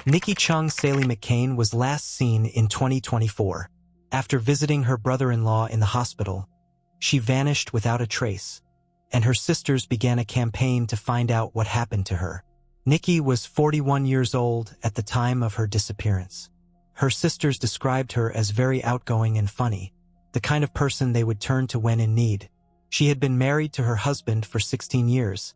Nikki Saelee-Mccain was last seen in 2024. After visiting her brother-in-law in the hospital, she vanished without a trace, and her sisters began a campaign to find out what happened to her. Nikki was 41 years old at the time of her disappearance. Her sisters described her as very outgoing and funny, the kind of person they would turn to when in need. She had been married to her husband for 16 years,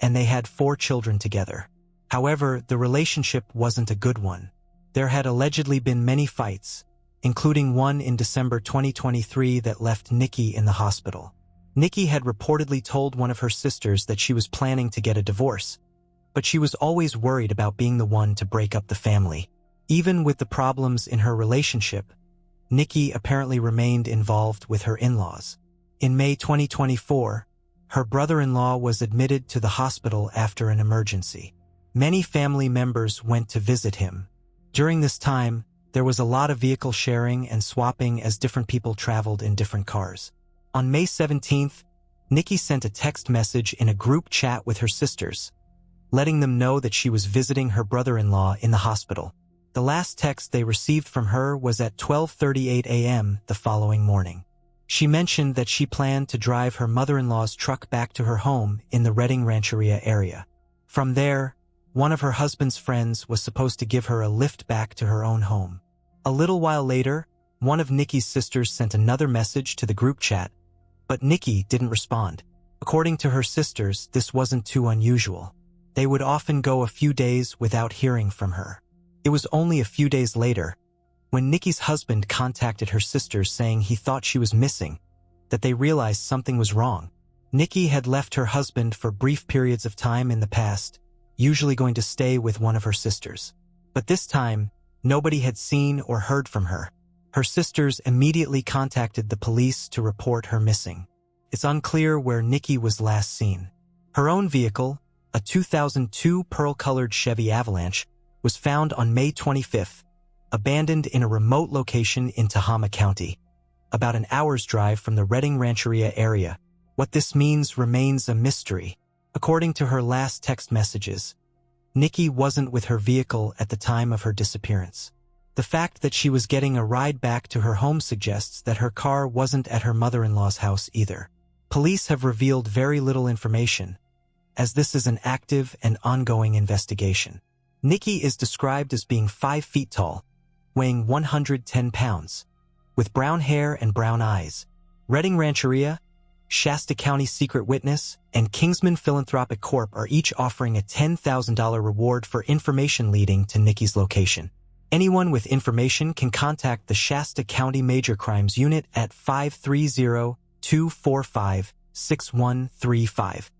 and they had 4 children together. However, the relationship wasn't a good one. There had allegedly been many fights, including one in December 2023 that left Nikki in the hospital. Nikki had reportedly told one of her sisters that she was planning to get a divorce, but she was always worried about being the one to break up the family. Even with the problems in her relationship, Nikki apparently remained involved with her in-laws. In May 2024, her brother-in-law was admitted to the hospital after an emergency. Many family members went to visit him. During this time, there was a lot of vehicle sharing and swapping as different people traveled in different cars. On May 17th, Nikki sent a text message in a group chat with her sisters, letting them know that she was visiting her brother-in-law in the hospital. The last text they received from her was at 12:38 a.m. the following morning. She mentioned that she planned to drive her mother-in-law's truck back to her home in the Redding Rancheria area. From there, one of her husband's friends was supposed to give her a lift back to her own home. A little while later, one of Nikki's sisters sent another message to the group chat, but Nikki didn't respond. According to her sisters, this wasn't too unusual. They would often go a few days without hearing from her. It was only a few days later, when Nikki's husband contacted her sisters saying he thought she was missing, that they realized something was wrong. Nikki had left her husband for brief periods of time in the past, usually going to stay with one of her sisters. But this time, nobody had seen or heard from her. Her sisters immediately contacted the police to report her missing. It's unclear where Nikki was last seen. Her own vehicle, a 2002 pearl-colored Chevy Avalanche, was found on May 25th, abandoned in a remote location in Tehama County, about an hour's drive from the Redding Rancheria area. What this means remains a mystery. According to her last text messages, Nikki wasn't with her vehicle at the time of her disappearance. The fact that she was getting a ride back to her home suggests that her car wasn't at her mother-in-law's house either. Police have revealed very little information, as this is an active and ongoing investigation. Nikki is described as being 5 feet tall, weighing 110 pounds, with brown hair and brown eyes. Redding Rancheria, Shasta County Secret Witness, and Kingsman Philanthropic Corp. Are each offering a $10,000 reward for information leading to Nikki's location. Anyone with information can contact the Shasta County Major Crimes Unit at 530-245-6135.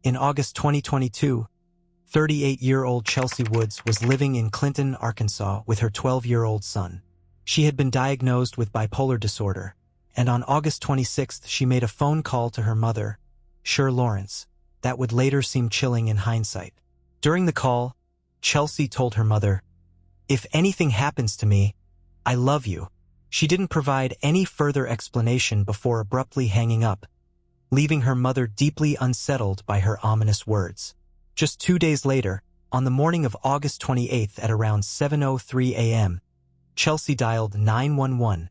In August 2022, 38-year-old Chelsea Woods was living in Clinton, Arkansas with her 12-year-old son. She had been diagnosed with bipolar disorder, and on August 26th she made a phone call to her mother, Cher Lawrence, that would later seem chilling in hindsight. During the call, Chelsea told her mother, "If anything happens to me, I love you." She didn't provide any further explanation before abruptly hanging up, leaving her mother deeply unsettled by her ominous words. Just 2 days later, on the morning of August 28th at around 7:03 a.m., Chelsea dialed 911,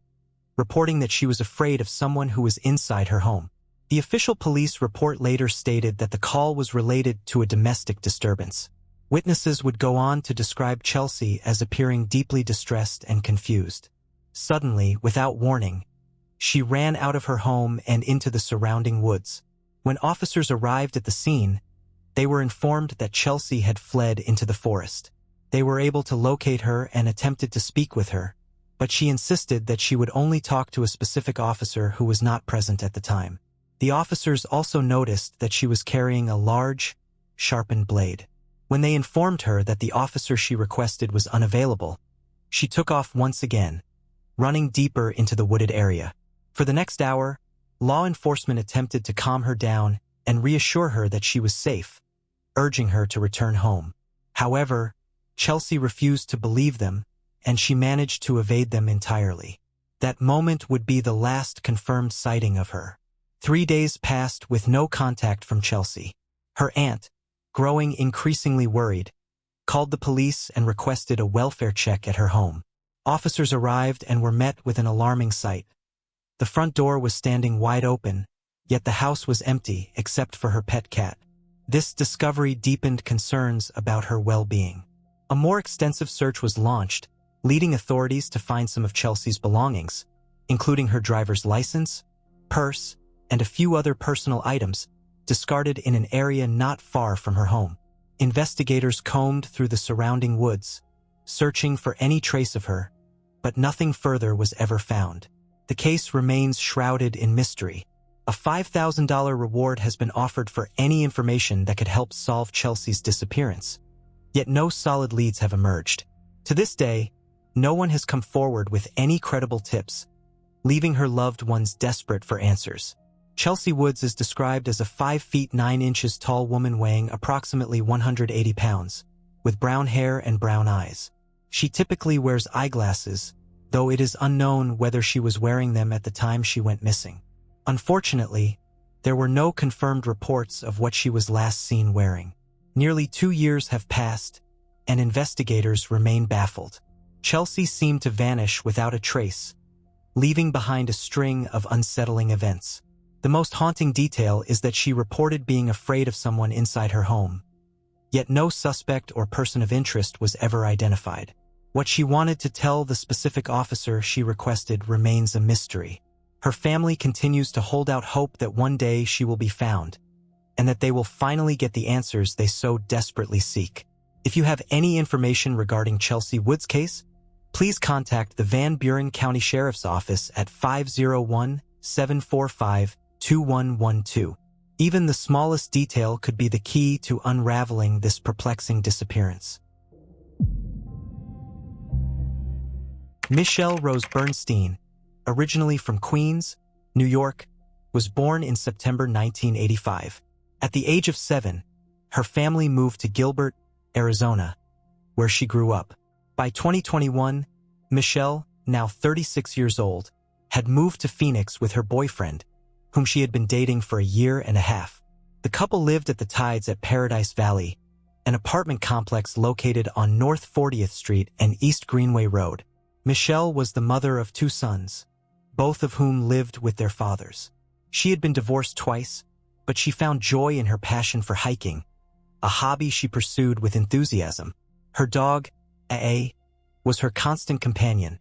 reporting that she was afraid of someone who was inside her home. The official police report later stated that the call was related to a domestic disturbance. Witnesses would go on to describe Chelsea as appearing deeply distressed and confused. Suddenly, without warning, she ran out of her home and into the surrounding woods. When officers arrived at the scene, they were informed that Chelsea had fled into the forest. They were able to locate her and attempted to speak with her, but she insisted that she would only talk to a specific officer who was not present at the time. The officers also noticed that she was carrying a large, sharpened blade. When they informed her that the officer she requested was unavailable, she took off once again, running deeper into the wooded area. For the next hour, law enforcement attempted to calm her down and reassure her that she was safe, urging her to return home. However, Chelsea refused to believe them, and she managed to evade them entirely. That moment would be the last confirmed sighting of her. 3 days passed with no contact from Chelsea. Her aunt, growing increasingly worried, called the police and requested a welfare check at her home. Officers arrived and were met with an alarming sight. The front door was standing wide open, yet the house was empty except for her pet cat. This discovery deepened concerns about her well-being. A more extensive search was launched, leading authorities to find some of Chelsea's belongings, including her driver's license, purse, and a few other personal items discarded in an area not far from her home. Investigators combed through the surrounding woods, searching for any trace of her, but nothing further was ever found. The case remains shrouded in mystery. A $5,000 reward has been offered for any information that could help solve Chelsea's disappearance. Yet no solid leads have emerged. To this day, no one has come forward with any credible tips, leaving her loved ones desperate for answers. Chelsea Woods is described as a 5 feet 9 inches tall woman weighing approximately 180 pounds, with brown hair and brown eyes. She typically wears eyeglasses, though it is unknown whether she was wearing them at the time she went missing. Unfortunately, there were no confirmed reports of what she was last seen wearing. Nearly 2 years have passed, and investigators remain baffled. Chelsea seemed to vanish without a trace, leaving behind a string of unsettling events. The most haunting detail is that she reported being afraid of someone inside her home, yet no suspect or person of interest was ever identified. What she wanted to tell the specific officer she requested remains a mystery. Her family continues to hold out hope that one day she will be found, and that they will finally get the answers they so desperately seek. If you have any information regarding Chelsea Woods' case, please contact the Van Buren County Sheriff's Office at 501-745-2112. Even the smallest detail could be the key to unraveling this perplexing disappearance. Michelle Rose Bernstein, originally from Queens, New York, was born in September 1985. At the age of 7, her family moved to Gilbert, Arizona, where she grew up. By 2021, Michelle, now 36 years old, had moved to Phoenix with her boyfriend, whom she had been dating for a year and a half. The couple lived at the Tides at Paradise Valley, an apartment complex located on North 40th Street and East Greenway Road. Michelle was the mother of 2 sons, both of whom lived with their fathers. She had been divorced twice, but she found joy in her passion for hiking, a hobby she pursued with enthusiasm. Her dog, AA, was her constant companion,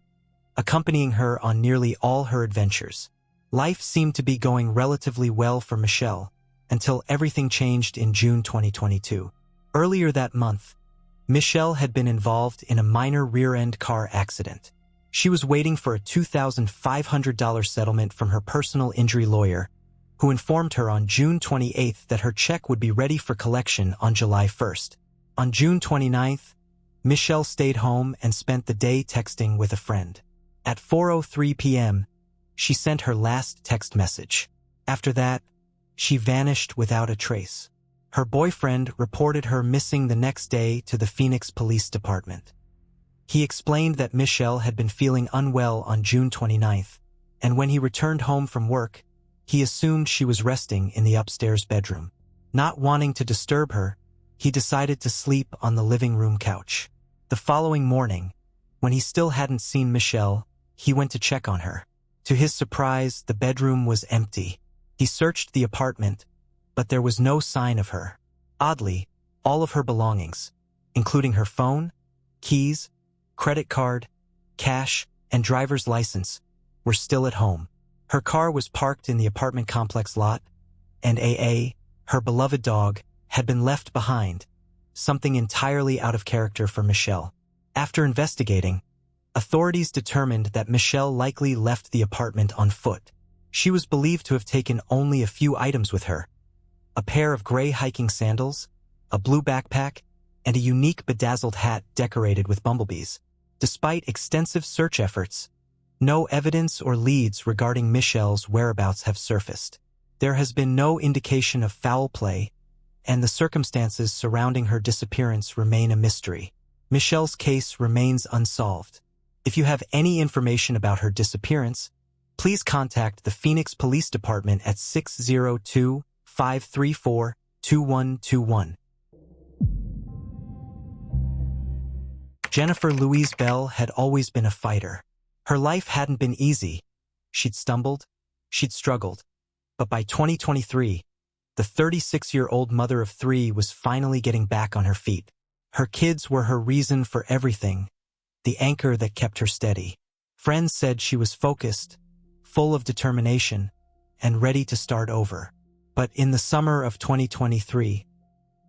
accompanying her on nearly all her adventures. Life seemed to be going relatively well for Michelle, until everything changed in June 2022. Earlier that month, Michelle had been involved in a minor rear-end car accident. She was waiting for a $2,500 settlement from her personal injury lawyer, who informed her on June 28th that her check would be ready for collection on July 1st. On June 29th, Michelle stayed home and spent the day texting with a friend. At 4:03 p.m., she sent her last text message. After that, she vanished without a trace. Her boyfriend reported her missing the next day to the Phoenix Police Department. He explained that Michelle had been feeling unwell on June 29th, and when he returned home from work, he assumed she was resting in the upstairs bedroom. Not wanting to disturb her, he decided to sleep on the living room couch. The following morning, when he still hadn't seen Michelle, he went to check on her. To his surprise, the bedroom was empty. He searched the apartment, but there was no sign of her. Oddly, all of her belongings, including her phone, keys, credit card, cash, and driver's license, were still at home. Her car was parked in the apartment complex lot, and AA, her beloved dog, had been left behind, something entirely out of character for Michelle. After investigating, authorities determined that Michelle likely left the apartment on foot. She was believed to have taken only a few items with her: a pair of gray hiking sandals, a blue backpack, and a unique bedazzled hat decorated with bumblebees. Despite extensive search efforts, no evidence or leads regarding Michelle's whereabouts have surfaced. There has been no indication of foul play, and the circumstances surrounding her disappearance remain a mystery. Michelle's case remains unsolved. If you have any information about her disappearance, please contact the Phoenix Police Department at 602-534-2121. Jennifer Louise Bell had always been a fighter. Her life hadn't been easy. She'd stumbled, she'd struggled. But by 2023, the 36-year-old mother of 3 was finally getting back on her feet. Her kids were her reason for everything, the anchor that kept her steady. Friends said she was focused, full of determination, and ready to start over. But in the summer of 2023,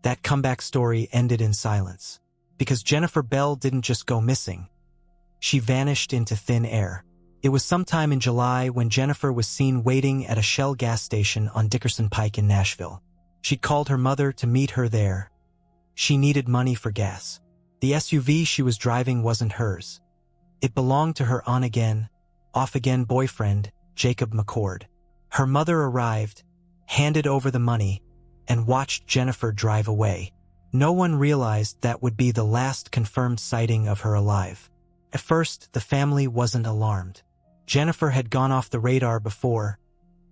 that comeback story ended in silence. Because Jennifer Bell didn't just go missing. She vanished into thin air. It was sometime in July when Jennifer was seen waiting at a Shell gas station on Dickerson Pike in Nashville. She'd called her mother to meet her there. She needed money for gas. The SUV she was driving wasn't hers. It belonged to her on-again, off-again boyfriend, Jacob McCord. Her mother arrived, handed over the money, and watched Jennifer drive away. No one realized that would be the last confirmed sighting of her alive. At first, the family wasn't alarmed. Jennifer had gone off the radar before,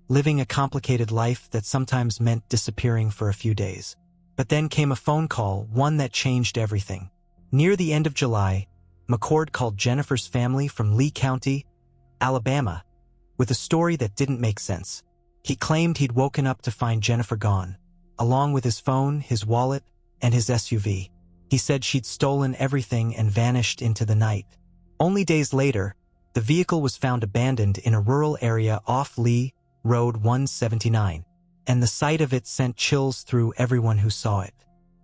living a complicated life that sometimes meant disappearing for a few days. But then came a phone call, one that changed everything. Near the end of July, McCord called Jennifer's family from Lee County, Alabama, with a story that didn't make sense. He claimed he'd woken up to find Jennifer gone, along with his phone, his wallet, and his SUV. He said she'd stolen everything and vanished into the night. Only days later, the vehicle was found abandoned in a rural area off Lee Road 179, and the sight of it sent chills through everyone who saw it.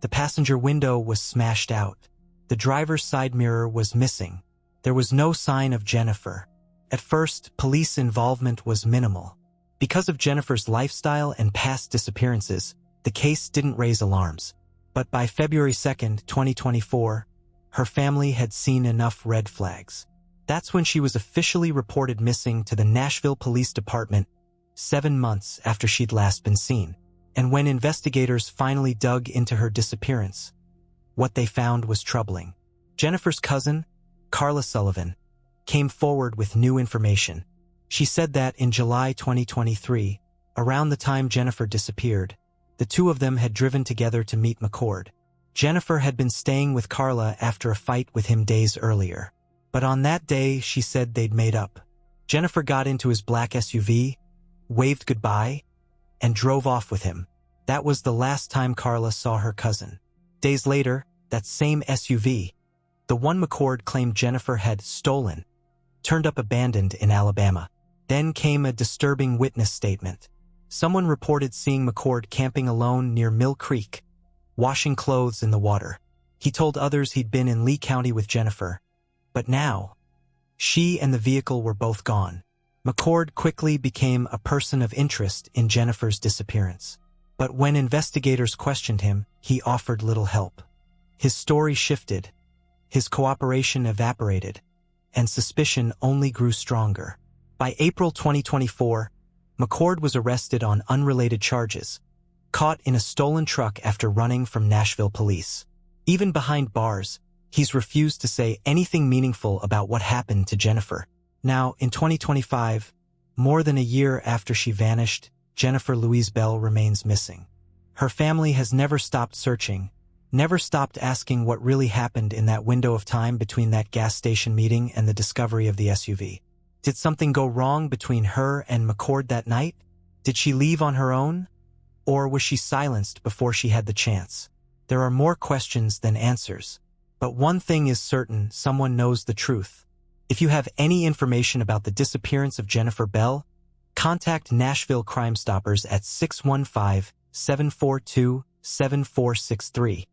The passenger window was smashed out. The driver's side mirror was missing. There was no sign of Jennifer. At first, police involvement was minimal. Because of Jennifer's lifestyle and past disappearances, the case didn't raise alarms. But by February 2, 2024, her family had seen enough red flags. That's when she was officially reported missing to the Nashville Police Department 7 months after she'd last been seen. And when investigators finally dug into her disappearance, what they found was troubling. Jennifer's cousin, Carla Sullivan, came forward with new information. She said that in July 2023, around the time Jennifer disappeared, the two of them had driven together to meet McCord. Jennifer had been staying with Carla after a fight with him days earlier. But on that day, she said they'd made up. Jennifer got into his black SUV, waved goodbye, and drove off with him. That was the last time Carla saw her cousin. Days later, that same SUV, the one McCord claimed Jennifer had stolen, turned up abandoned in Alabama. Then came a disturbing witness statement. Someone reported seeing McCord camping alone near Mill Creek, washing clothes in the water. He told others he'd been in Lee County with Jennifer. But now, she and the vehicle were both gone. McCord quickly became a person of interest in Jennifer's disappearance. But when investigators questioned him, he offered little help. His story shifted, his cooperation evaporated, and suspicion only grew stronger. By April 2024, McCord was arrested on unrelated charges, caught in a stolen truck after running from Nashville police. Even behind bars, he's refused to say anything meaningful about what happened to Jennifer. Now, in 2025, more than a year after she vanished, Jennifer Louise Bell remains missing. Her family has never stopped searching, never stopped asking what really happened in that window of time between that gas station meeting and the discovery of the SUV. Did something go wrong between her and McCord that night? Did she leave on her own? Or was she silenced before she had the chance? There are more questions than answers. But one thing is certain, someone knows the truth. If you have any information about the disappearance of Jennifer Bell, contact Nashville Crime Stoppers at 615-742-7463.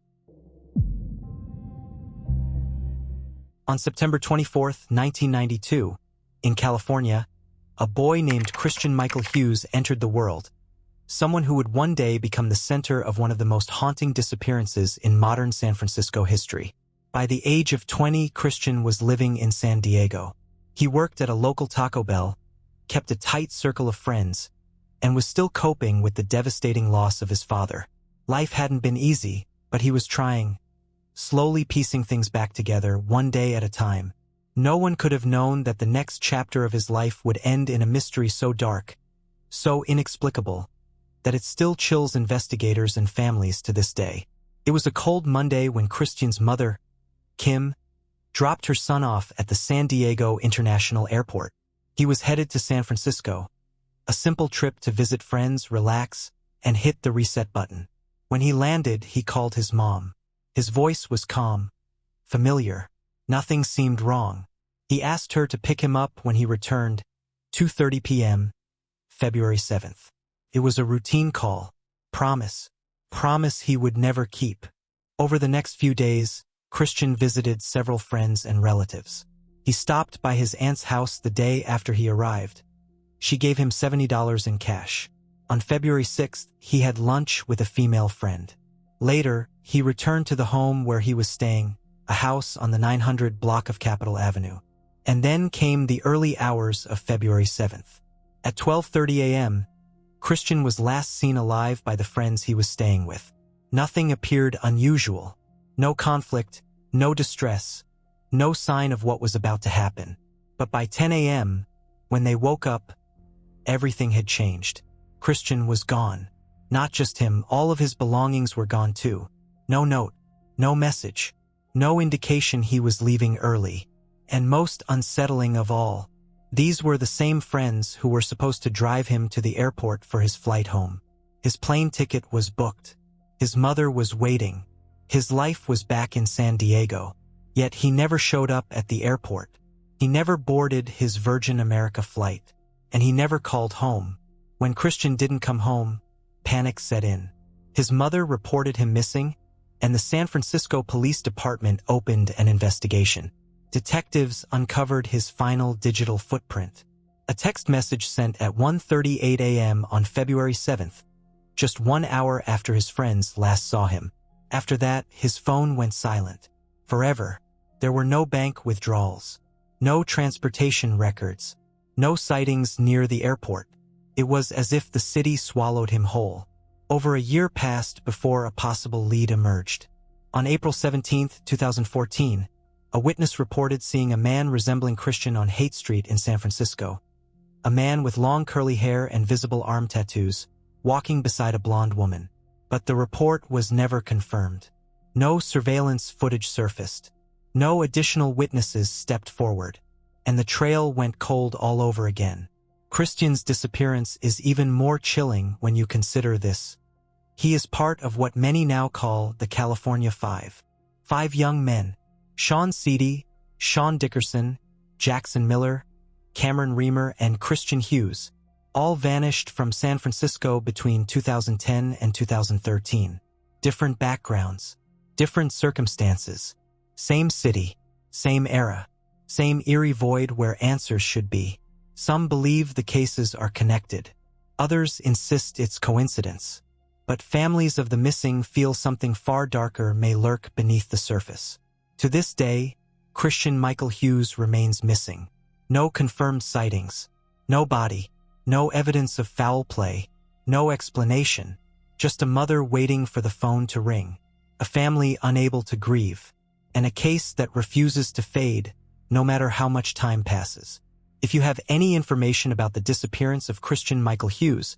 On September 24, 1992, in California, a boy named Crishtian Michael Hughes entered the world, someone who would one day become the center of one of the most haunting disappearances in modern San Francisco history. By the age of 20, Crishtian was living in San Diego. He worked at a local Taco Bell, kept a tight circle of friends, and was still coping with the devastating loss of his father. Life hadn't been easy, but he was trying, slowly piecing things back together one day at a time. No one could have known that the next chapter of his life would end in a mystery so dark, so inexplicable, that it still chills investigators and families to this day. It was a cold Monday when Crishtian's mother, Kim, dropped her son off at the San Diego International Airport. He was headed to San Francisco, a simple trip to visit friends, relax, and hit the reset button. When he landed, he called his mom. His voice was calm, familiar. Nothing seemed wrong. He asked her to pick him up when he returned, 2:30 p.m., February 7th. It was a routine call. Promise he would never keep. Over the next few days, Crishtian visited several friends and relatives. He stopped by his aunt's house the day after he arrived. She gave him $70 in cash. On February 6th, he had lunch with a female friend. Later, he returned to the home where he was staying, a house on the 900 block of Capitol Avenue. And then came the early hours of February 7th. At 12:30 a.m., Crishtian was last seen alive by the friends he was staying with. Nothing appeared unusual. No conflict, no distress, no sign of what was about to happen. But by 10 a.m., when they woke up, everything had changed. Crishtian was gone. Not just him, all of his belongings were gone too. No note, no message, no indication he was leaving early. And most unsettling of all, these were the same friends who were supposed to drive him to the airport for his flight home. His plane ticket was booked. His mother was waiting. His life was back in San Diego. Yet he never showed up at the airport. He never boarded his Virgin America flight. And he never called home. When Crishtian didn't come home, panic set in. His mother reported him missing, and the San Francisco Police Department opened an investigation. Detectives uncovered his final digital footprint. A text message sent at 1:38 a.m. on February 7th, just 1 hour after his friends last saw him. After that, his phone went silent. Forever. There were no bank withdrawals, no transportation records, no sightings near the airport. It was as if the city swallowed him whole. Over a year passed before a possible lead emerged. On April 17, 2014, a witness reported seeing a man resembling Crishtian on Haight Street in San Francisco. A man with long curly hair and visible arm tattoos, walking beside a blonde woman. But the report was never confirmed. No surveillance footage surfaced. No additional witnesses stepped forward. And the trail went cold all over again. Crishtian's disappearance is even more chilling when you consider this. He is part of what many now call the California Five. 5 young men: Sean Seedy, Sean Dickerson, Jackson Miller, Cameron Reamer, and Crishtian Hughes, all vanished from San Francisco between 2010 and 2013. Different backgrounds, different circumstances, same city, same era, same eerie void where answers should be. Some believe the cases are connected. Others insist it's coincidence. But families of the missing feel something far darker may lurk beneath the surface. To this day, Crishtian Michael Hughes remains missing. No confirmed sightings, no body, no evidence of foul play, no explanation, just a mother waiting for the phone to ring, a family unable to grieve, and a case that refuses to fade no matter how much time passes. If you have any information about the disappearance of Crishtian Michael Hughes,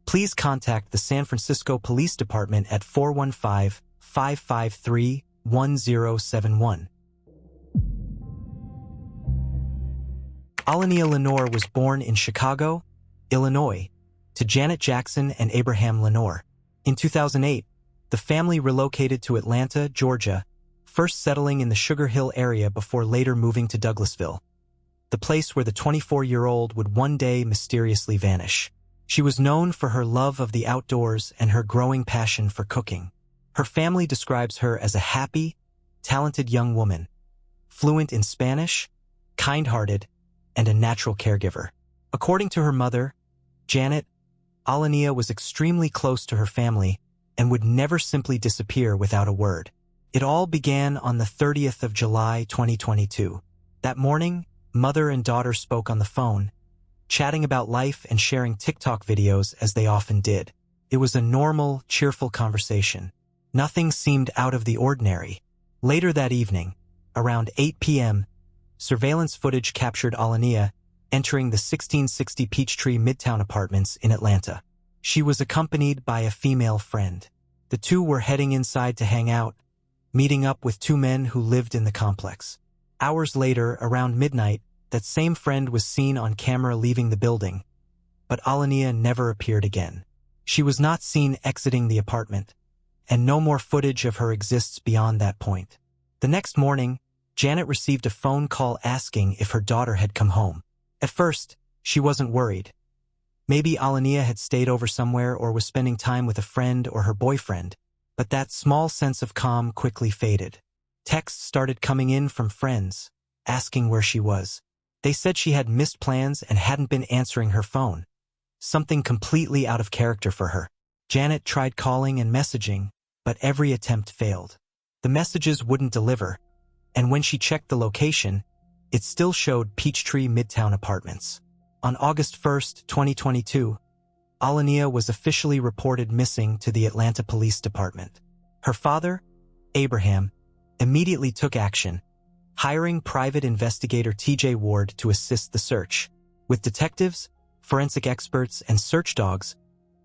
please contact the San Francisco Police Department at 415-553-1071. Allahnia Lenoir was born in Chicago, Illinois, to Janet Jackson and Abraham Lenoir. In 2008, the family relocated to Atlanta, Georgia, first settling in the Sugar Hill area before later moving to Douglasville, the place where the 24-year-old would one day mysteriously vanish. She was known for her love of the outdoors and her growing passion for cooking. Her family describes her as a happy, talented young woman, fluent in Spanish, kind-hearted, and a natural caregiver. According to her mother, Janet, Allahnia was extremely close to her family and would never simply disappear without a word. It all began on the 30th of July, 2022. That morning, mother and daughter spoke on the phone, chatting about life and sharing TikTok videos as they often did. It was a normal, cheerful conversation. Nothing seemed out of the ordinary. Later that evening, around 8 p.m., surveillance footage captured Allahnia entering the 1660 Peachtree Midtown Apartments in Atlanta. She was accompanied by a female friend. The two were heading inside to hang out, meeting up with 2 men who lived in the complex. Hours later, around midnight, that same friend was seen on camera leaving the building, but Allahnia never appeared again. She was not seen exiting the apartment, and no more footage of her exists beyond that point. The next morning, Janet received a phone call asking if her daughter had come home. At first, she wasn't worried. Maybe Allahnia had stayed over somewhere or was spending time with a friend or her boyfriend, but that small sense of calm quickly faded. Texts started coming in from friends, asking where she was. They said she had missed plans and hadn't been answering her phone. Something completely out of character for her. Janet tried calling and messaging, but every attempt failed. The messages wouldn't deliver, and when she checked the location, it still showed Peachtree Midtown Apartments. On August 1, 2022, Allahnia was officially reported missing to the Atlanta Police Department. Her father, Abraham, immediately took action, hiring private investigator TJ Ward to assist the search. With detectives, forensic experts, and search dogs,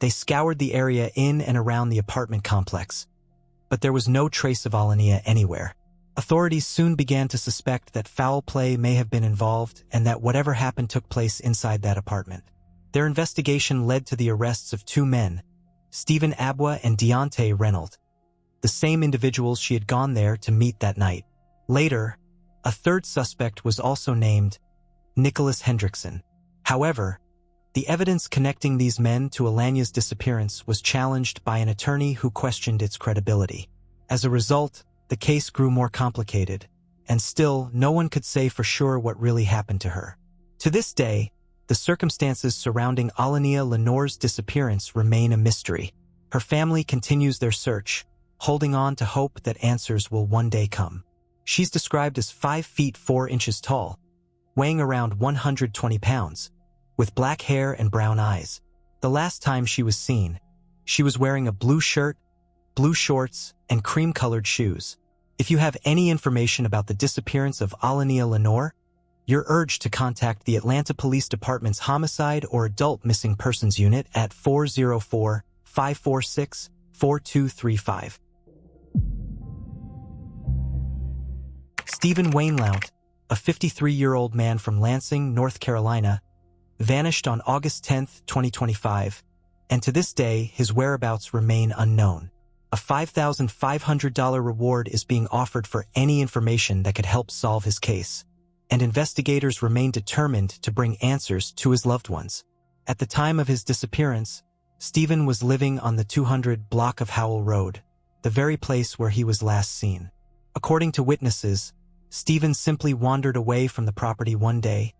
they scoured the area in and around the apartment complex. But there was no trace of Allahnia anywhere. Authorities soon began to suspect that foul play may have been involved and that whatever happened took place inside that apartment. Their investigation led to the arrests of two men, Stephen Abwa and Deontay Reynolds, the same individuals she had gone there to meet that night. Later, a third suspect was also named, Nicholas Hendrickson. However, the evidence connecting these men to Allahnia's disappearance was challenged by an attorney who questioned its credibility. As a result, the case grew more complicated, and still no one could say for sure what really happened to her. To this day, the circumstances surrounding Allahnia Lenoir's disappearance remain a mystery. Her family continues their search, holding on to hope that answers will one day come. She's described as 5 feet 4 inches tall, weighing around 120 pounds, with black hair and brown eyes. The last time she was seen, she was wearing a blue shirt, blue shorts, and cream-colored shoes. If you have any information about the disappearance of Allahnia Lenoir, you're urged to contact the Atlanta Police Department's Homicide or Adult Missing Persons Unit at 404-546-4235. Stephen Wainlount, a 53-year-old man from Lansing, North Carolina, vanished on August 10, 2025, and to this day his whereabouts remain unknown. A $5,500 reward is being offered for any information that could help solve his case, and investigators remain determined to bring answers to his loved ones. At the time of his disappearance, Stephen was living on the 200 block of Howell Road, the very place where he was last seen. According to witnesses, Stephen simply wandered away from the property one day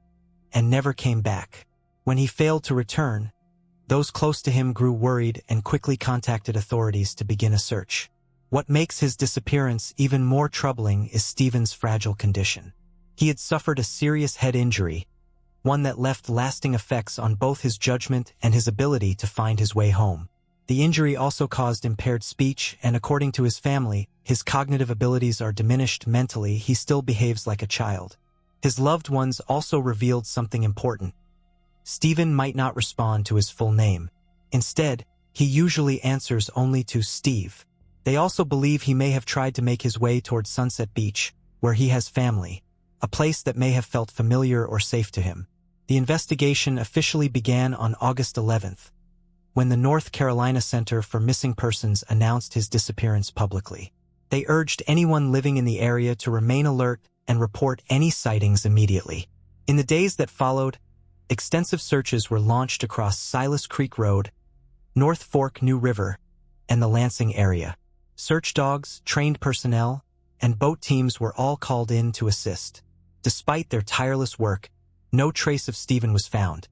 and never came back. When he failed to return, those close to him grew worried and quickly contacted authorities to begin a search. What makes his disappearance even more troubling is Stephen's fragile condition. He had suffered a serious head injury, one that left lasting effects on both his judgment and his ability to find his way home. The injury also caused impaired speech, and according to his family, his cognitive abilities are diminished. Mentally, he still behaves like a child. His loved ones also revealed something important. Stephen might not respond to his full name. Instead, he usually answers only to Steve. They also believe he may have tried to make his way towards Sunset Beach, where he has family, a place that may have felt familiar or safe to him. The investigation officially began on August 11th, when the North Carolina Center for Missing Persons announced his disappearance publicly. They urged anyone living in the area to remain alert and report any sightings immediately. In the days that followed, extensive searches were launched across Silas Creek Road, North Fork New River, and the Lansing area. Search dogs, trained personnel, and boat teams were all called in to assist. Despite their tireless work, no trace of Stephen was found.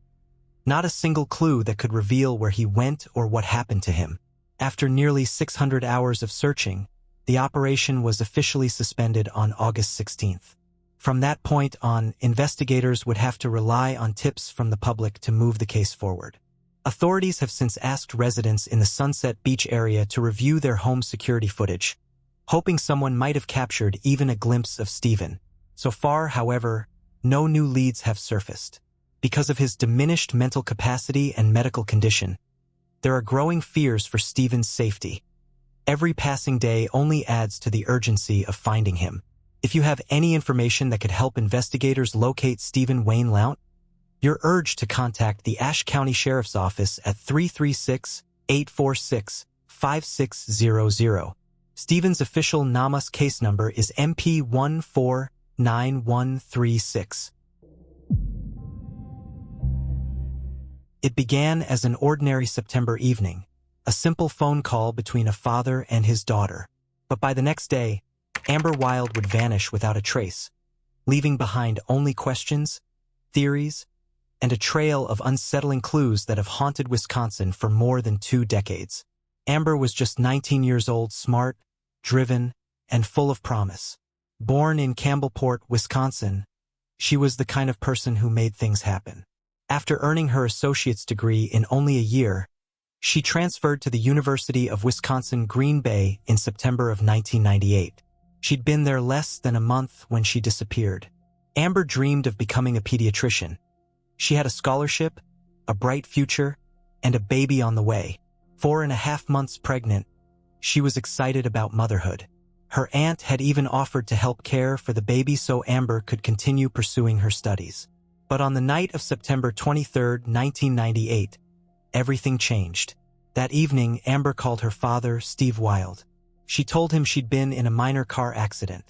Not a single clue that could reveal where he went or what happened to him. After nearly 600 hours of searching, the operation was officially suspended on August 16th. From that point on, investigators would have to rely on tips from the public to move the case forward. Authorities have since asked residents in the Sunset Beach area to review their home security footage, hoping someone might have captured even a glimpse of Stephen. So far, however, no new leads have surfaced. Because of his diminished mental capacity and medical condition, there are growing fears for Stephen's safety. Every passing day only adds to the urgency of finding him. If you have any information that could help investigators locate Stephen Wayne Lount, you're urged to contact the Ashe County Sheriff's Office at 336-846-5600. Stephen's official NamUs case number is MP149136. It began as an ordinary September evening, a simple phone call between a father and his daughter. But by the next day, Amber Wilde would vanish without a trace, leaving behind only questions, theories, and a trail of unsettling clues that have haunted Wisconsin for more than 2 decades. Amber was just 19 years old, smart, driven, and full of promise. Born in Campbellport, Wisconsin, she was the kind of person who made things happen. After earning her associate's degree in only a year, she transferred to the University of Wisconsin-Green Bay in September of 1998. She'd been there less than a month when she disappeared. Amber dreamed of becoming a pediatrician. She had a scholarship, a bright future, and a baby on the way. 4.5 months pregnant, she was excited about motherhood. Her aunt had even offered to help care for the baby so Amber could continue pursuing her studies. But on the night of September 23, 1998, everything changed. That evening, Amber called her father, Steve Wilde. She told him she'd been in a minor car accident.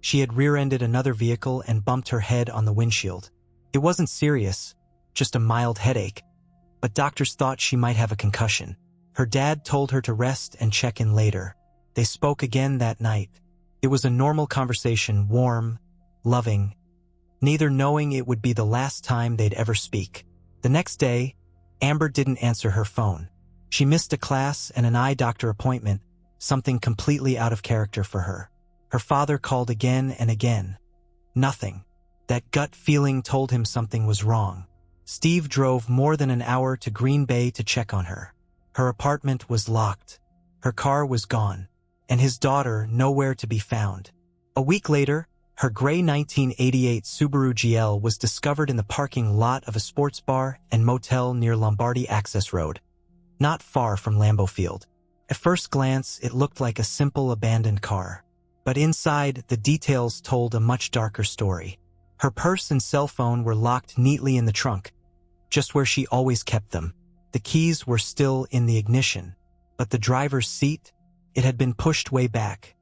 She had rear-ended another vehicle and bumped her head on the windshield. It wasn't serious, just a mild headache, but doctors thought she might have a concussion. Her dad told her to rest and check in later. They spoke again that night. It was a normal conversation, warm, loving, neither knowing it would be the last time they'd ever speak. The next day, Amber didn't answer her phone. She missed a class and an eye doctor appointment, something completely out of character for her. Her father called again and again. Nothing. That gut feeling told him something was wrong. Steve drove more than an hour to Green Bay to check on her. Her apartment was locked. Her car was gone, and his daughter nowhere to be found. A week later, her gray 1988 Subaru GL was discovered in the parking lot of a sports bar and motel near Lombardy Access Road, not far from Lambeau Field. At first glance, it looked like a simple abandoned car. But inside, the details told a much darker story. Her purse and cell phone were locked neatly in the trunk, just where she always kept them. The keys were still in the ignition, but the driver's seat, it had been pushed way back,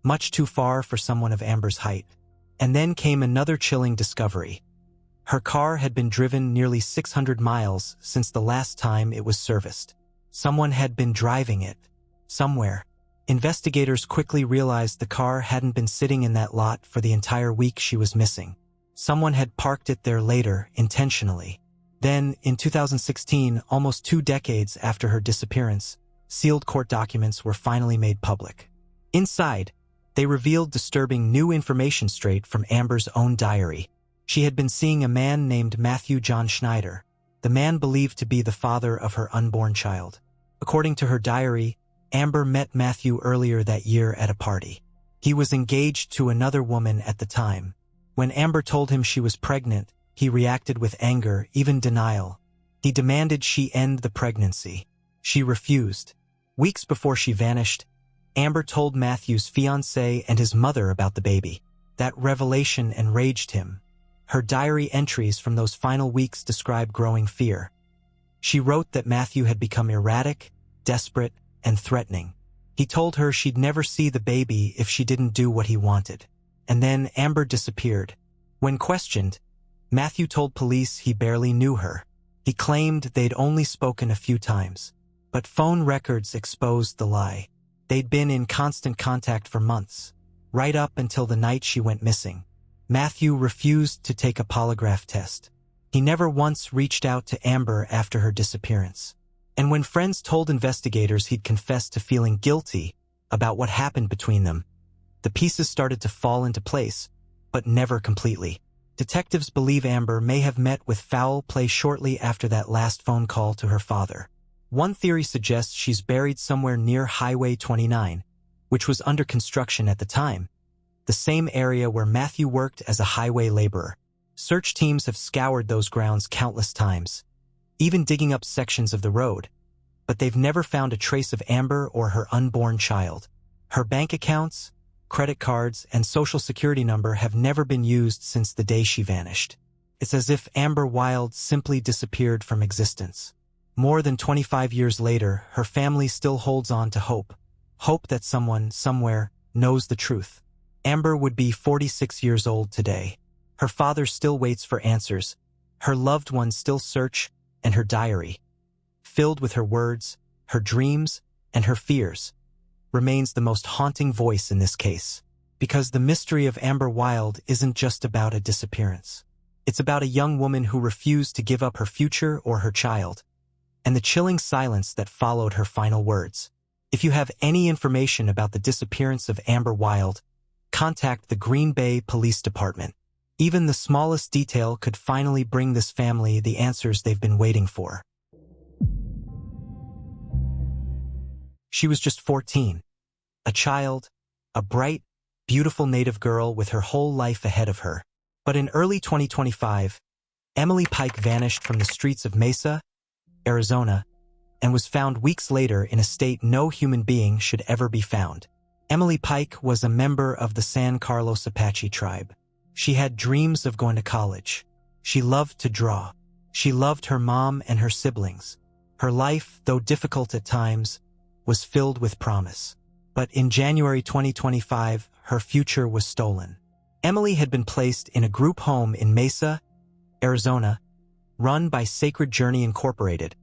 much too far for someone of Amber's height. And then came another chilling discovery. Her car had been driven nearly 600 miles since the last time it was serviced. Someone had been driving it, somewhere. Investigators quickly realized the car hadn't been sitting in that lot for the entire week she was missing. Someone had parked it there later, intentionally. Then, in 2016, almost 2 decades after her disappearance, sealed court documents were finally made public. Inside, they revealed disturbing new information straight from Amber's own diary. She had been seeing a man named Matthew John Schneider, the man believed to be the father of her unborn child. According to her diary, Amber met Matthew earlier that year at a party. He was engaged to another woman at the time. When Amber told him she was pregnant, he reacted with anger, even denial. He demanded she end the pregnancy. She refused. Weeks before she vanished, Amber told Matthew's fiancé and his mother about the baby. That revelation enraged him. Her diary entries from those final weeks describe growing fear. She wrote that Matthew had become erratic, desperate, and threatening. He told her she'd never see the baby if she didn't do what he wanted. And then Amber disappeared. When questioned, Matthew told police he barely knew her. He claimed they'd only spoken a few times. But phone records exposed the lie. They'd been in constant contact for months, right up until the night she went missing. Matthew refused to take a polygraph test. He never once reached out to Amber after her disappearance. And when friends told investigators he'd confessed to feeling guilty about what happened between them, the pieces started to fall into place, but never completely. Detectives believe Amber may have met with foul play shortly after that last phone call to her father. One theory suggests she's buried somewhere near Highway 29, which was under construction at the time, the same area where Matthew worked as a highway laborer. Search teams have scoured those grounds countless times, even digging up sections of the road, but they've never found a trace of Amber or her unborn child. Her bank accounts, credit cards, and social security number have never been used since the day she vanished. It's as if Amber Wilde simply disappeared from existence. More than 25 years later, her family still holds on to hope. Hope that someone, somewhere, knows the truth. Amber would be 46 years old today. Her father still waits for answers. Her loved ones still search, and her diary, filled with her words, her dreams, and her fears, remains the most haunting voice in this case. Because the mystery of Amber Wilde isn't just about a disappearance. It's about a young woman who refused to give up her future or her child, and the chilling silence that followed her final words. If you have any information about the disappearance of Amber Wilde, contact the Green Bay Police Department. Even the smallest detail could finally bring this family the answers they've been waiting for. She was just 14, a child, a bright, beautiful native girl with her whole life ahead of her. But in early 2025, Emily Pike vanished from the streets of Mesa, Arizona, and was found weeks later in a state no human being should ever be found. Emily Pike was a member of the San Carlos Apache tribe. She had dreams of going to college. She loved to draw. She loved her mom and her siblings. Her life, though difficult at times, was filled with promise. But in January 2025, her future was stolen. Emily had been placed in a group home in Mesa, Arizona, run by Sacred Journey Incorporated,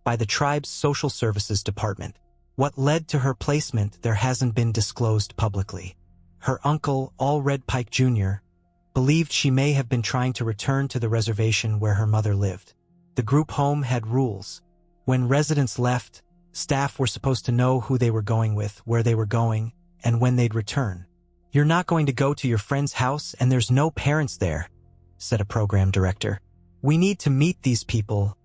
by the tribe's social services department. What led to her placement there hasn't been disclosed publicly. Her uncle, Allred Pike Jr., believed she may have been trying to return to the reservation where her mother lived. The group home had rules. When residents left, staff were supposed to know who they were going with, where they were going, and when they'd return. "You're not going to go to your friend's house and there's no parents there," said a program director. "We need to meet these people,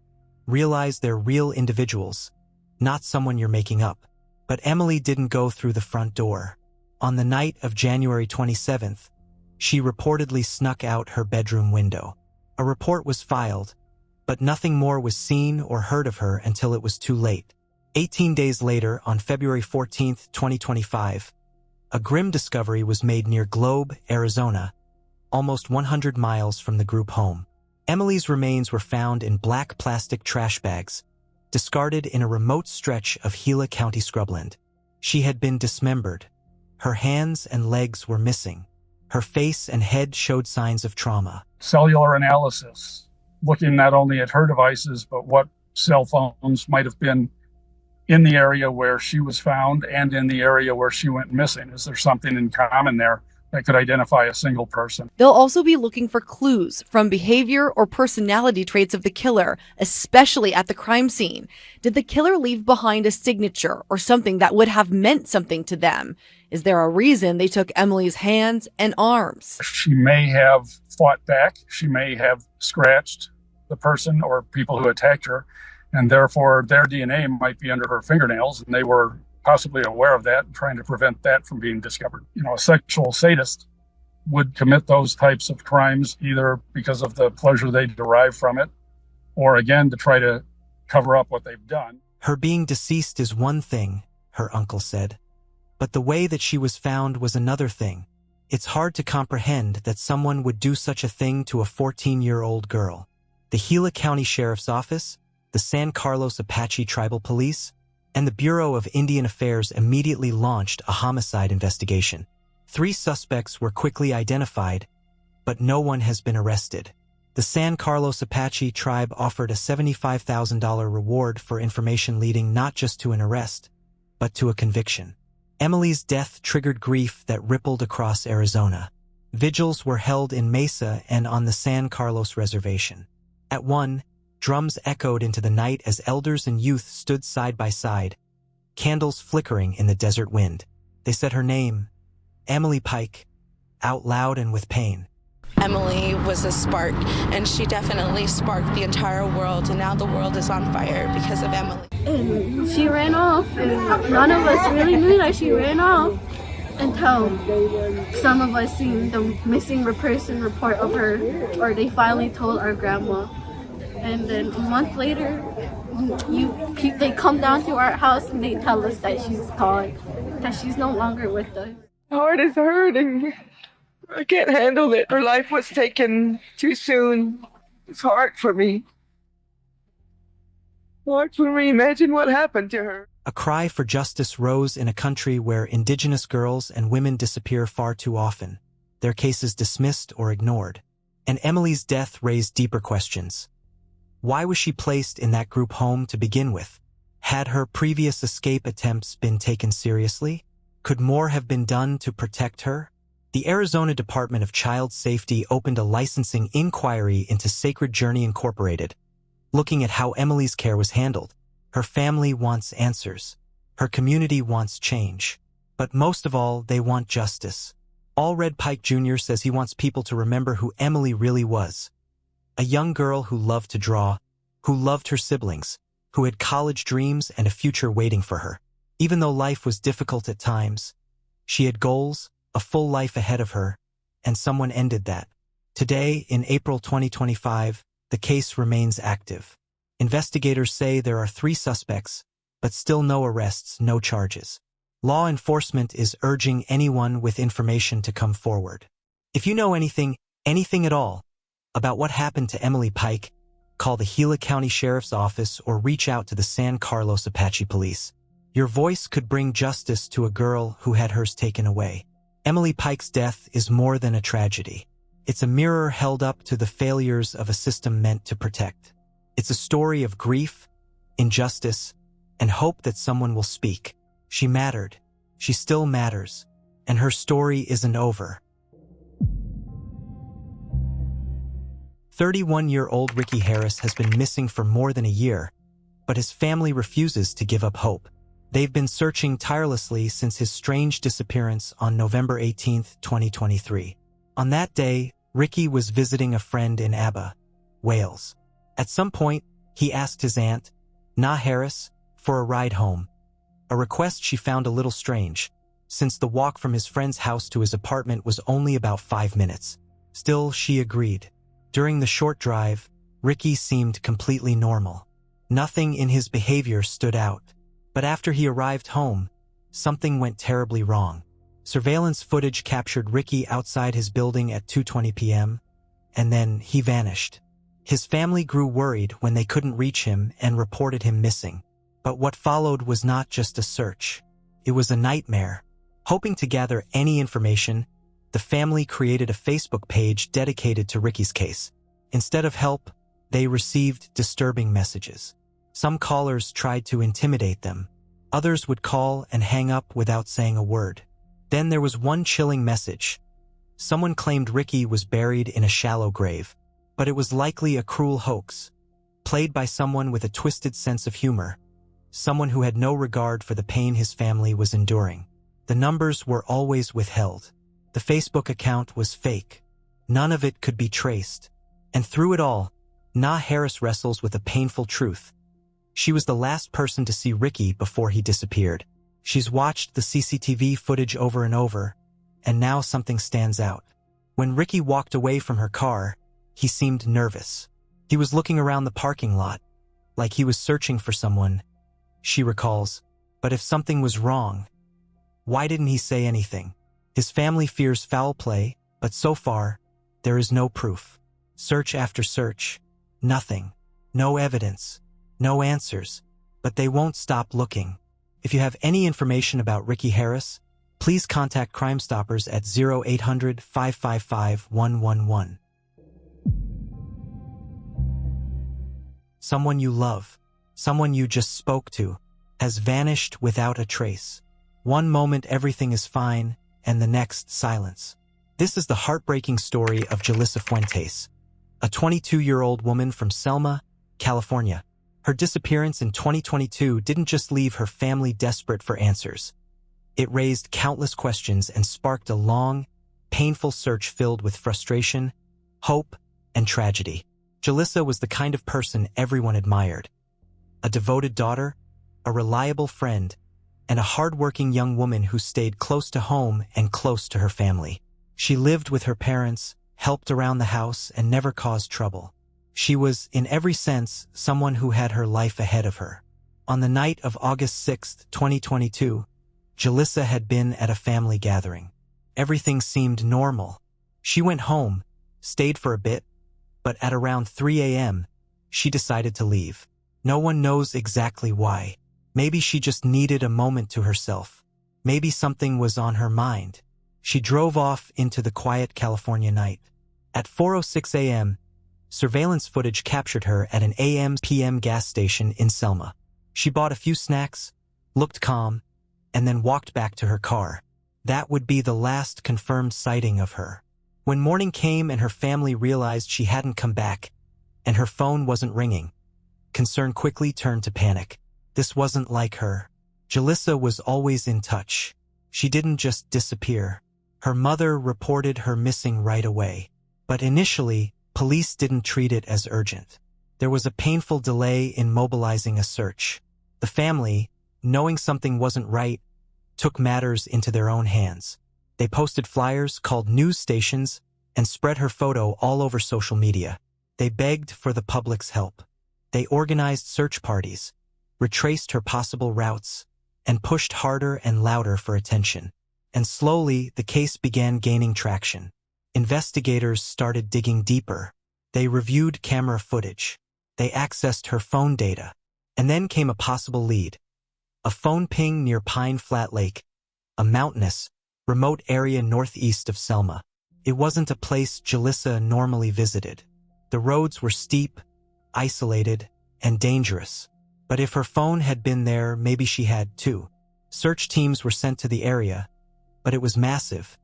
realize they're real individuals, not someone you're making up." But Emily didn't go through the front door. On the night of January 27th, she reportedly snuck out her bedroom window. A report was filed, but nothing more was seen or heard of her until it was too late. 18 days later, on February 14th, 2025, a grim discovery was made near Globe, Arizona, almost 100 miles from the group home. Emily's remains were found in black plastic trash bags, discarded in a remote stretch of Gila County scrubland. She had been dismembered. Her hands and legs were missing. Her face and head showed signs of trauma. Cellular analysis, looking not only at her devices, but what cell phones might have been in the area where she was found and in the area where she went missing. Is there something in common there that could identify a single person? They'll also be looking for clues from behavior or personality traits of the killer, especially at the crime scene. Did the killer leave behind a signature or something that would have meant something to them? Is there a reason they took Emily's hands and arms? She may have fought back. She may have scratched the person or people who attacked her, and therefore their DNA might be under her fingernails, and they were possibly aware of that and trying to prevent that from being discovered. A sexual sadist would commit those types of crimes either because of the pleasure they derive from it, or again, to try to cover up what they've done. Her being deceased is one thing, her uncle said, but the way that she was found was another thing. It's hard to comprehend that someone would do such a thing to a 14-year-old girl. The Gila County Sheriff's Office, the San Carlos Apache Tribal Police, and the Bureau of Indian Affairs immediately launched a homicide investigation. 3 suspects were quickly identified, but no one has been arrested. The San Carlos Apache tribe offered a $75,000 reward for information leading not just to an arrest, but to a conviction. Emily's death triggered grief that rippled across Arizona. Vigils were held in Mesa and on the San Carlos Reservation. At one, drums echoed into the night as elders and youth stood side by side, candles flickering in the desert wind. They said her name, Emily Pike, out loud and with pain. Emily was a spark, and she definitely sparked the entire world, and now the world is on fire because of Emily. And she ran off, and none of us really knew that she ran off until some of us seen the missing person report of her, or they finally told our grandma. And then a month later, they come down to our house and they tell us that she's gone, that she's no longer with us. My heart is hurting. I can't handle it. Her life was taken too soon. It's hard for me. Hard for me. Imagine what happened to her. A cry for justice rose in a country where Indigenous girls and women disappear far too often, their cases dismissed or ignored. And Emily's death raised deeper questions. Why was she placed in that group home to begin with? Had her previous escape attempts been taken seriously? Could more have been done to protect her? The Arizona Department of Child Safety opened a licensing inquiry into Sacred Journey Incorporated, looking at how Emily's care was handled. Her family wants answers. Her community wants change. But most of all, they want justice. Allred Pike Jr. says he wants people to remember who Emily really was. A young girl who loved to draw, who loved her siblings, who had college dreams and a future waiting for her. Even though life was difficult at times, she had goals, a full life ahead of her, and someone ended that. Today, in April 2025, the case remains active. Investigators say there are 3 suspects, but still no arrests, no charges. Law enforcement is urging anyone with information to come forward. If you know anything at all, about what happened to Emily Pike, call the Gila County Sheriff's Office or reach out to the San Carlos Apache Police. Your voice could bring justice to a girl who had hers taken away. Emily Pike's death is more than a tragedy. It's a mirror held up to the failures of a system meant to protect. It's a story of grief, injustice, and hope that someone will speak. She mattered. She still matters. And her story isn't over. 31-year-old Ricky Harris has been missing for more than a year, but his family refuses to give up hope. They've been searching tirelessly since his strange disappearance on November 18, 2023. On that day, Ricky was visiting a friend in Abba, Wales. At some point, he asked his aunt, Na Harris, for a ride home. A request she found a little strange, since the walk from his friend's house to his apartment was only about 5 minutes. Still, she agreed. During the short drive, Ricky seemed completely normal. Nothing in his behavior stood out. But after he arrived home, something went terribly wrong. Surveillance footage captured Ricky outside his building at 2:20 p.m., and then he vanished. His family grew worried when they couldn't reach him and reported him missing. But what followed was not just a search. It was a nightmare. Hoping to gather any information, the family created a Facebook page dedicated to Ricky's case. Instead of help, they received disturbing messages. Some callers tried to intimidate them. Others would call and hang up without saying a word. Then there was one chilling message. Someone claimed Ricky was buried in a shallow grave, but it was likely a cruel hoax, played by someone with a twisted sense of humor, someone who had no regard for the pain his family was enduring. The numbers were always withheld. The Facebook account was fake. None of it could be traced. And through it all, Na Harris wrestles with a painful truth. She was the last person to see Ricky before he disappeared. She's watched the CCTV footage over and over, and now something stands out. When Ricky walked away from her car, he seemed nervous. He was looking around the parking lot, like he was searching for someone, she recalls. But if something was wrong, why didn't he say anything? His family fears foul play, but so far, there is no proof. Search after search, nothing, no evidence. No answers, but they won't stop looking. If you have any information about Ricky Harris, please contact Crime Stoppers at 0800-555-111. Someone you love, someone you just spoke to, has vanished without a trace. One moment everything is fine, and the next silence. This is the heartbreaking story of JOLISSA Fuentes, a 22-year-old woman from Selma, California. Her disappearance in 2022 didn't just leave her family desperate for answers. It raised countless questions and sparked a long, painful search filled with frustration, hope, and tragedy. JOLISSA was the kind of person everyone admired. A devoted daughter, a reliable friend, and a hardworking young woman who stayed close to home and close to her family. She lived with her parents, helped around the house, and never caused trouble. She was, in every sense, someone who had her life ahead of her. On the night of August 6, 2022, JOLISSA had been at a family gathering. Everything seemed normal. She went home, stayed for a bit, but at around 3 a.m., she decided to leave. No one knows exactly why. Maybe she just needed a moment to herself. Maybe something was on her mind. She drove off into the quiet California night. At 4:06 a.m., surveillance footage captured her at an AM/PM gas station in Selma. She bought a few snacks, looked calm, and then walked back to her car. That would be the last confirmed sighting of her. When morning came and her family realized she hadn't come back, and her phone wasn't ringing, concern quickly turned to panic. This wasn't like her. JOLISSA was always in touch. She didn't just disappear. Her mother reported her missing right away. But initially, police didn't treat it as urgent. There was a painful delay in mobilizing a search. The family, knowing something wasn't right, took matters into their own hands. They posted flyers, called news stations, and spread her photo all over social media. They begged for the public's help. They organized search parties, retraced her possible routes, and pushed harder and louder for attention. And slowly, the case began gaining traction. Investigators started digging deeper. They reviewed camera footage. They accessed her phone data. And then came a possible lead. A phone ping near Pine Flat Lake, a mountainous, remote area northeast of Selma. It wasn't a place JOLISSA normally visited. The roads were steep, isolated, and dangerous. But if her phone had been there, maybe she had too. Search teams were sent to the area, but it was massive,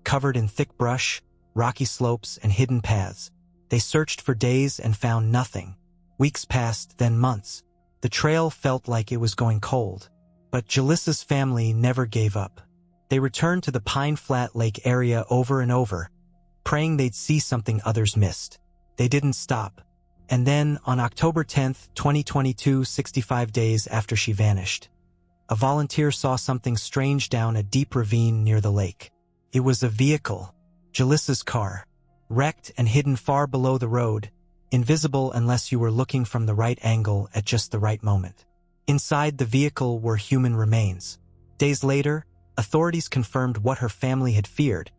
covered in thick brush, rocky slopes, and hidden paths. They searched for days and found nothing. Weeks passed, then months. The trail felt like it was going cold. But JOLISSA's family never gave up. They returned to the Pine Flat Lake area over and over, praying they'd see something others missed. They didn't stop. And then, on October 10th, 2022, 65 days after she vanished, a volunteer saw something strange down a deep ravine near the lake. It was a vehicle, JOLISSA's car, wrecked and hidden far below the road, invisible unless you were looking from the right angle at just the right moment. Inside the vehicle were human remains. Days later, authorities confirmed what her family had feared,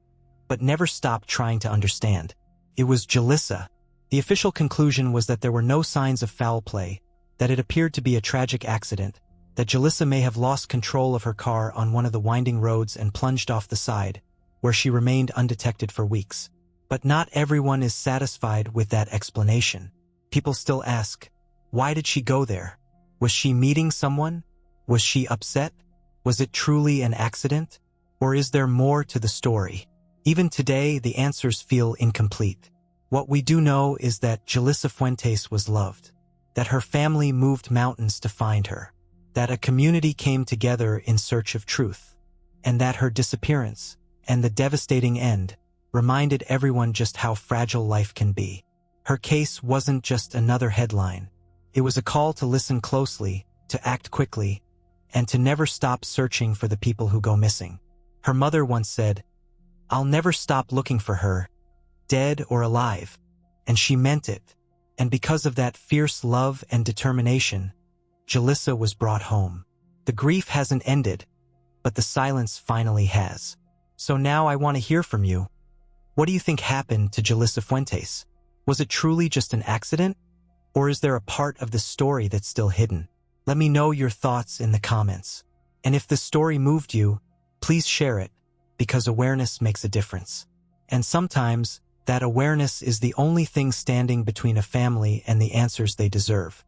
but never stopped trying to understand. It was JOLISSA. The official conclusion was that there were no signs of foul play, that it appeared to be a tragic accident, that JOLISSA may have lost control of her car on one of the winding roads and plunged off the side, where she remained undetected for weeks. But not everyone is satisfied with that explanation. People still ask, why did she go there? Was she meeting someone? Was she upset? Was it truly an accident? Or is there more to the story? Even today, the answers feel incomplete. What we do know is that JOLISSA Fuentes was loved, that her family moved mountains to find her, that a community came together in search of truth, and that her disappearance, and the devastating end, reminded everyone just how fragile life can be. Her case wasn't just another headline. It was a call to listen closely, to act quickly, and to never stop searching for the people who go missing. Her mother once said, "I'll never stop looking for her, dead or alive." And she meant it. And because of that fierce love and determination, JOLISSA was brought home. The grief hasn't ended, but the silence finally has. So now I want to hear from you. What do you think happened to JOLISSA Fuentes? Was it truly just an accident? Or is there a part of the story that's still hidden? Let me know your thoughts in the comments. And if the story moved you, please share it, because awareness makes a difference. And sometimes, that awareness is the only thing standing between a family and the answers they deserve.